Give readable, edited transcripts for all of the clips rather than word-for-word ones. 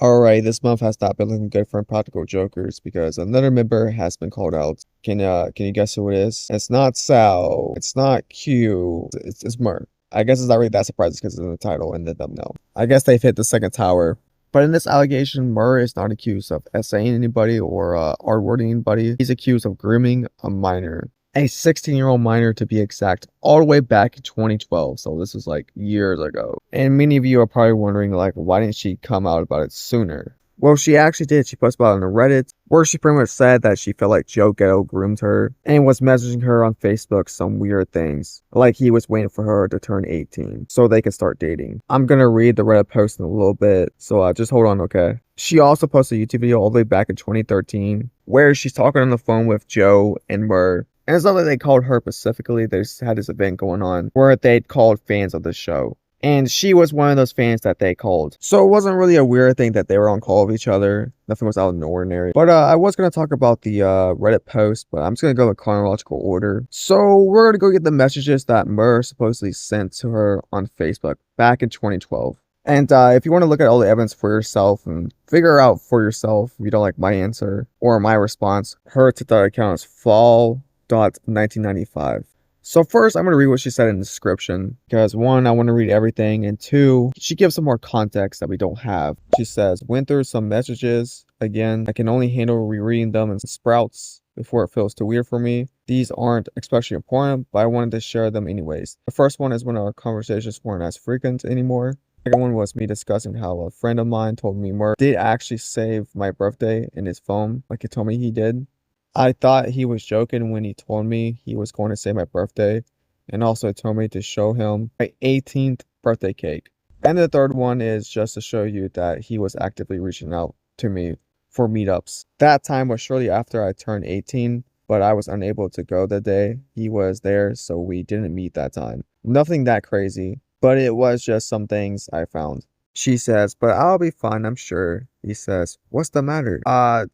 Alright, this month has not been looking good for Impractical Jokers because another member has been called out. Can you guess who it is? It's not Sal. It's not Q. It's Murr. I guess it's not really that surprising because it's in the title and the thumbnail. I guess they've hit the second tower. But in this allegation, Murr is not accused of essaying anybody or R-wording anybody. He's accused of grooming a minor. A 16-year-old minor to be exact, all the way back in 2012. So this was like years ago. And many of you are probably wondering, like, why didn't she come out about it sooner? Well, she actually did. She posted about it on Reddit, where she pretty much said that she felt like Joe Ghetto groomed her and was messaging her on Facebook some weird things, like he was waiting for her to turn 18 so they could start dating. I'm gonna read the Reddit post in a little bit, so just hold on, okay? She also posted a YouTube video all the way back in 2013 where she's talking on the phone with Joe and Murr. And it's not like they called her specifically. They just had this event going on where they'd called fans of the show. And she was one of those fans that they called. So it wasn't really a weird thing that they were on call with each other. Nothing was out of the ordinary. But I was going to talk about the Reddit post, but I'm just going to go in chronological order. So we're going to go get the messages that Murr supposedly sent to her on Facebook back in 2012. And if you want to look at all the evidence for yourself and figure out for yourself if you don't like my answer or my response, her TikTok account is fall.1995. So first, I'm going to read what she said in the description, because one, I want to read everything, and two, she gives some more context that we don't have. She says, went through some messages. Again, I can only handle rereading them in sprouts before it feels too weird for me. These aren't especially important, but I wanted to share them anyways. The first one is when our conversations weren't as frequent anymore. The second one was me discussing how a friend of mine told me Murr did actually save my birthday in his phone, like he told me he did. I thought he was joking when he told me he was going to say my birthday, and also told me to show him my 18th birthday cake. And the third one is just to show you that he was actively reaching out to me for meetups. That time was shortly after I turned 18, but I was unable to go the day he was there, so we didn't meet that time. Nothing that crazy, but it was just some things I found. She says, but I'll be fine, I'm sure. He says, what's the matter?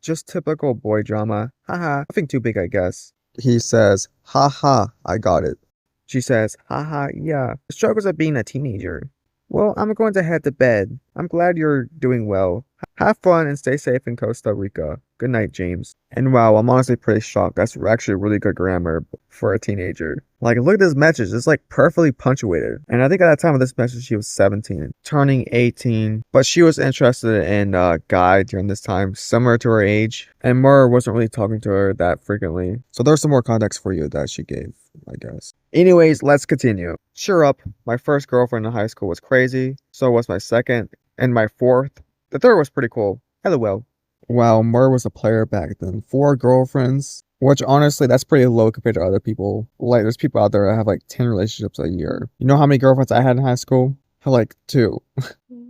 Just typical boy drama. Haha, nothing too big, I guess. He says, haha, I got it. She says, haha, yeah. The struggles of being a teenager. Well, I'm going to head to bed. I'm glad you're doing well. Have fun and stay safe in Costa Rica. Good night, James. And wow, I'm honestly pretty shocked. That's actually really good grammar for a teenager. Like, look at this message. It's like perfectly punctuated. And I think at that time of this message, she was 17, turning 18. But she was interested in a guy during this time, similar to her age. And Murr wasn't really talking to her that frequently. So there's some more context for you that she gave, I guess. Anyways, let's continue. Sure up, my first girlfriend in high school was crazy. So was my second. And my fourth. The third was pretty cool. LOL. Wow, Murr was a player back then. 4 girlfriends. Which, honestly, that's pretty low compared to other people. Like, there's people out there that have, like, 10 relationships a year. You know how many girlfriends I had in high school? I had, like, 2.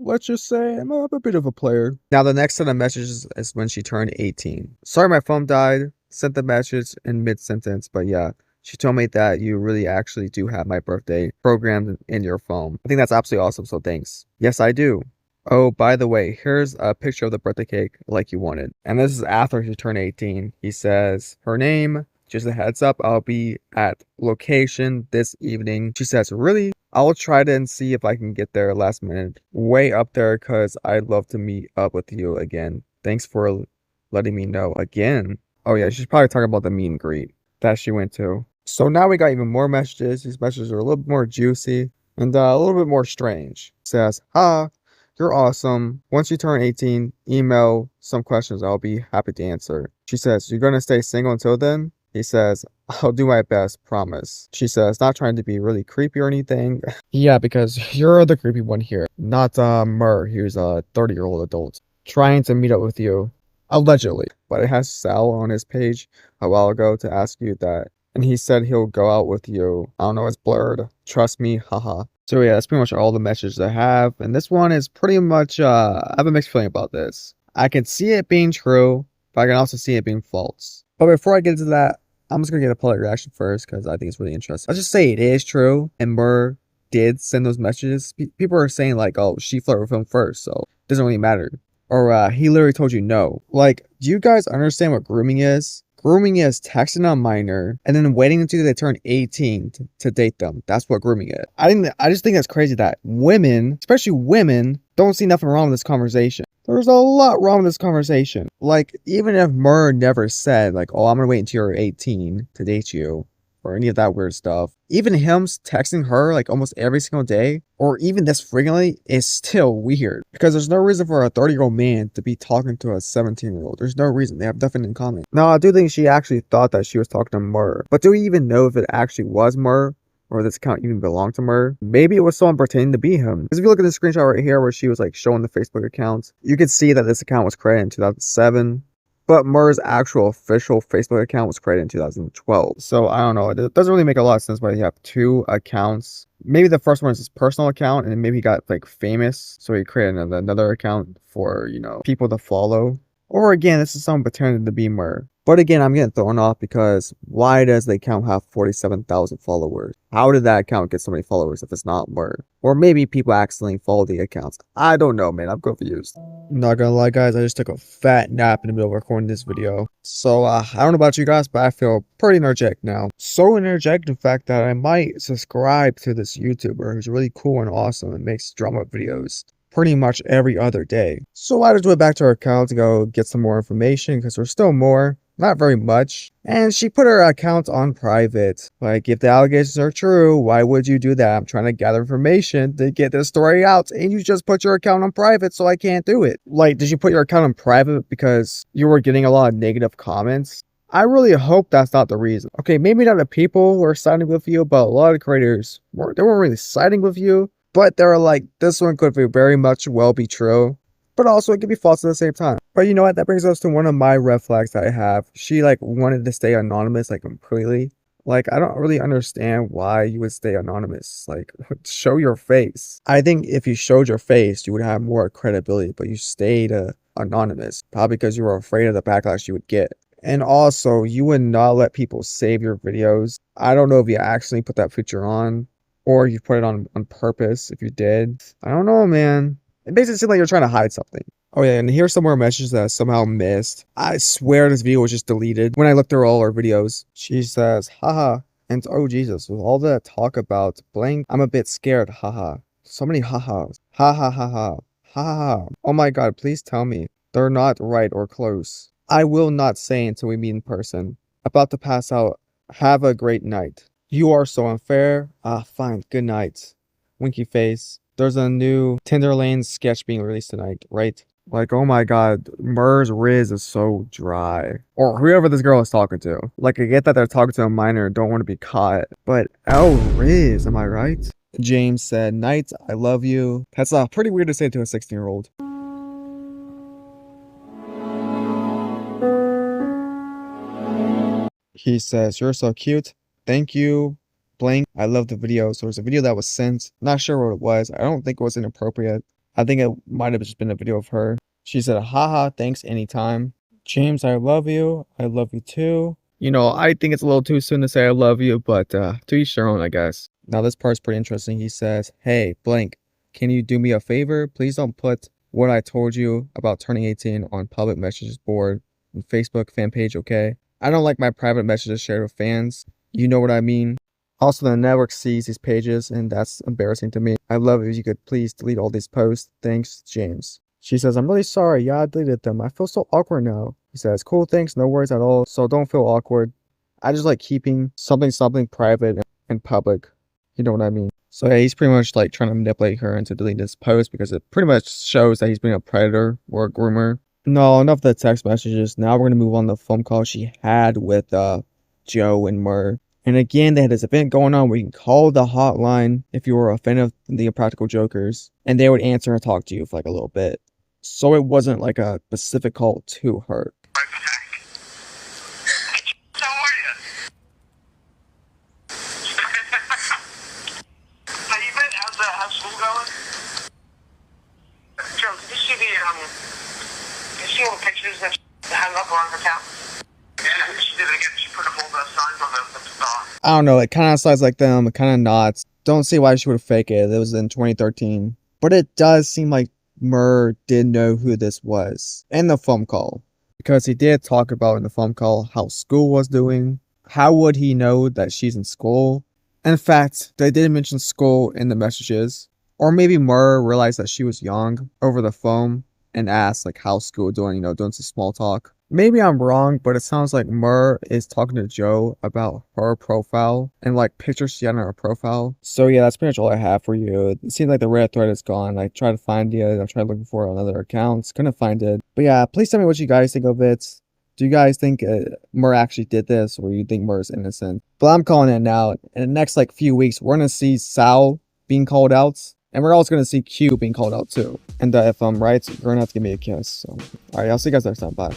Let's just say I'm a bit of a player. Now, the next set of messages is when she turned 18. Sorry my phone died. Sent the message in mid-sentence, but yeah. She told me that you really actually do have my birthday programmed in your phone. I think that's absolutely awesome, so thanks. Yes, I do. Oh, by the way, here's a picture of the birthday cake like you wanted. And this is after she turned 18. He says, her name, just a heads up, I'll be at location this evening. She says, really? I'll try to and see if I can get there last minute. Way up there because I'd love to meet up with you again. Thanks for letting me know again. Oh yeah, she's probably talking about the meet and greet that she went to. So now we got even more messages. These messages are a little bit more juicy and a little bit more strange. It says, you're awesome. Once you turn 18, email some questions I'll be happy to answer. She says, you're going to stay single until then? He says, I'll do my best, promise. She says, not trying to be really creepy or anything. Yeah, because you're the creepy one here. Not Murr, who's a 30-year-old adult, trying to meet up with you. Allegedly. But it has Sal on his page a while ago to ask you that. And he said he'll go out with you. I don't know, it's blurred. Trust me, haha. So yeah, that's pretty much all the messages I have. And this one is pretty much, I have a mixed feeling about this. I can see it being true, but I can also see it being false. But before I get into that, I'm just going to get a public reaction first because I think it's really interesting. Let's just say it is true and Murr did send those messages. People are saying like, oh, she flirted with him first, so it doesn't really matter. Or he literally told you no. Like, do you guys understand what grooming is? Grooming is texting a minor and then waiting until they turn 18 to date them. That's what grooming is. I just think that's crazy that women, especially women, don't see nothing wrong with this conversation. There's a lot wrong with this conversation. Like, even if Murr never said, like, oh, I'm gonna wait until you're 18 to date you, or any of that weird stuff, even him texting her, like, almost every single day, or even this frequently, is still weird. Because there's no reason for a 30-year-old man to be talking to a 17-year-old. There's no reason. They have nothing in common. Now, I do think she actually thought that she was talking to Murr. But do we even know if it actually was Murr? Or this account even belonged to Murr? Maybe it was someone pretending to be him. Because if you look at the screenshot right here where she was like showing the Facebook account, you can see that this account was created in 2007. But Murr's actual official Facebook account was created in 2012. So I don't know. It doesn't really make a lot of sense why you have two accounts. Maybe the first one is his personal account, and then maybe he got like famous, so he created another account for, you know, people to follow. Or again, this is someone pretending to be Murr. But again, I'm getting thrown off because why does the account have 47,000 followers? How did that account get so many followers if it's not Murr? Or maybe people accidentally follow the accounts. I don't know, man. I'm confused. Not gonna lie, guys. I just took a fat nap in the middle of recording this video. So, I don't know about you guys, but I feel pretty energetic now. So energetic, in fact, that I might subscribe to this YouTuber who's really cool and awesome and makes drama videos pretty much every other day. So I just went back to her account to go get some more information because there's still more. Not very much. And she put her account on private. Like, if the allegations are true, why would you do that? I'm trying to gather information to get this story out, and you just put your account on private, so I can't do it. Like, did you put your account on private because you were getting a lot of negative comments? I really hope that's not the reason. Okay, maybe not the people who are siding with you, but a lot of creators, they weren't really siding with you, but they were like, this one could very much well be true. But also it could be false at the same time. But you know what? That brings us to one of my red flags that I have. She like wanted to stay anonymous like completely. Like, I don't really understand why you would stay anonymous. Like, show your face. I think if you showed your face, you would have more credibility. But you stayed anonymous. Probably because you were afraid of the backlash you would get. And also, you would not let people save your videos. I don't know if you actually put that feature on. Or you put it on purpose if you did. I don't know, man. It makes it seem like you're trying to hide something. Oh yeah, and here's some more messages that I somehow missed. I swear this video was just deleted when I looked through all her videos. She says, haha, and oh Jesus, with all that talk about blank, I'm a bit scared, haha. So many ha-has. Ha ha ha ha. Ha ha ha. Oh my god, please tell me. They're not right or close. I will not say until we meet in person. About to pass out. Have a great night. You are so unfair. Ah, fine. Good night. Winky face. There's a new Tinderlane sketch being released tonight, right? Like, oh my god, Murr's Riz is so dry. Or whoever this girl is talking to. Like, I get that they're talking to a minor and don't want to be caught. But, oh, Riz, am I right? James said, night, I love you. That's pretty weird to say to a 16-year-old. He says, you're so cute. Thank you. Blank. I love the video. So there's a video that was sent. Not sure what it was. I don't think it was inappropriate. I think it might have just been a video of her. She said, haha, thanks anytime. James, I love you. I love you too. You know, I think it's a little too soon to say I love you, but to each their own, I guess. Now this part's pretty interesting. He says, hey, blank, can you do me a favor? Please don't put what I told you about turning 18 on public messages board and Facebook fan page, okay? I don't like my private messages shared with fans. You know what I mean? Also, the network sees these pages, and that's embarrassing to me. I love it if you could please delete all these posts. Thanks, James. She says, I'm really sorry. Yeah, I deleted them. I feel so awkward now. He says, cool, thanks. No worries at all. So don't feel awkward. I just like keeping something private and public. You know what I mean? So yeah, he's pretty much like trying to manipulate her into deleting this post because it pretty much shows that he's being a predator or a groomer. No, enough of the text messages. Now we're going to move on to the phone call she had with Joe and Murr. And again, they had this event going on where you can call the hotline if you were a fan of the Impractical Jokers, and they would answer and talk to you for like a little bit. So it wasn't like a specific call to her. How are you? How you been? How's school going? Joe, did you see all the pictures that she hung up on her account? Yeah, she did it again. She put up all the signs on the I don't know, it kind of sounds like them, it kind of not. Don't see why she would have faked it. It was in 2013. But it does seem like Murr did know who this was in the phone call. because he did talk about in the phone call how school was doing. How would he know that she's in school? In fact, they didn't mention school in the messages. Or maybe Murr realized that she was young over the phone and asked like how's school doing, doing some small talk. Maybe I'm wrong, but it sounds like Murr is talking to Joe about her profile and like pictures she had on her profile. So yeah, that's pretty much all I have for you. It seems like the Reddit thread is gone. I tried to find it. I tried looking for it on other accounts. Couldn't find it. But yeah, please tell me what you guys think of it. Do you guys think Murr actually did this, or you think Murr is innocent? But I'm calling it now. In the next like few weeks, we're gonna see Sal being called out, and we're also gonna see Q being called out too. And if I'm right, you're gonna have to give me a kiss. So, all right, I'll see you guys next time. Bye.